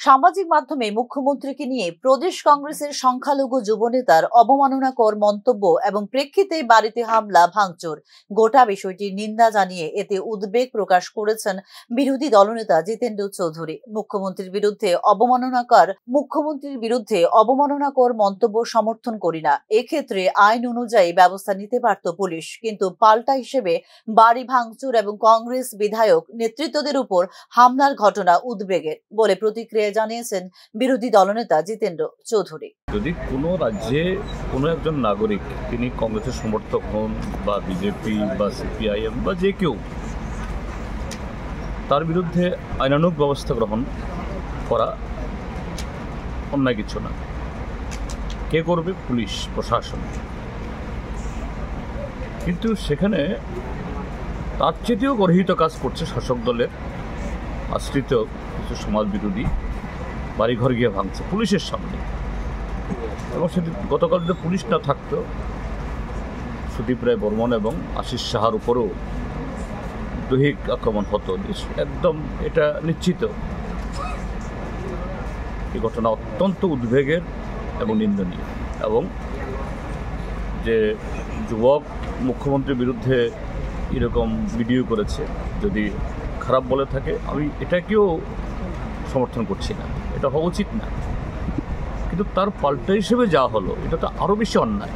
সামাজিক মাধ্যমে মুখ্যমন্ত্রীকে নিয়ে প্রদেশ কংগ্রেসের সংখ্যালঘু যুবনেতার অবমাননাকর মন্তব্য এবং প্রেক্ষিতে বাড়িতে হামলা ভাঙচুর গোটা বিষয়টির নিন্দা জানিয়ে এতে উদ্বেগ প্রকাশ করেছেন বিরোধী দলনেতা জিতেন্দ্র চৌধুরী। মুখ্যমন্ত্রীর বিরুদ্ধে অবমাননাকর মন্তব্য সমর্থন করি না। এক্ষেত্রে আইন অনুযায়ী ব্যবস্থা নিতে পারত পুলিশ, কিন্তু পাল্টা হিসেবে বাড়ি ভাঙচুর এবং কংগ্রেস বিধায়ক নেতৃত্বদের উপর হামলার ঘটনা উদ্বেগের বলে প্রতিক্রিয়া জানিয়েছেন বিরোধী দলনেতা জিতেন্দ্র চৌধুরী। যদি কোনো রাজ্যে কোনো একজন নাগরিক তিনি কংগ্রেসের সমর্থক হন বা বিজেপি বা সিপিআইএম বা যে কেউ, তার বিরুদ্ধে আইনানুগ ব্যবস্থা গ্রহণ করা অন্যায় কিছু না। কে করবে? পুলিশ প্রশাসন। কিন্তু সেখানে তার চেয়েও গর্হিত কাজ করছে শাসক দলের আশ্রিত কিছু সমাজ বিরোধী, বাড়িঘর গিয়ে ভাঙছে পুলিশের সামনে। এবং সেদিন গতকাল যদি পুলিশ না থাকতো, সুদীপ রায় বর্মন এবং আশিস সাহার উপরেও দৈহিক আক্রমণ হতো একদম, এটা নিশ্চিত। এই ঘটনা অত্যন্ত উদ্বেগের এবং নিন্দনীয়। এবং যে যুবক মুখ্যমন্ত্রীর বিরুদ্ধে এরকম ভিডিও করেছে, যদি খারাপ বলে থাকে, আমি এটাকেও সমর্থন করছি না, এটা হওয়া উচিত না। কিন্তু তার পাল্টা হিসেবে যা হলো, এটা তো আরও বেশি অন্যায়।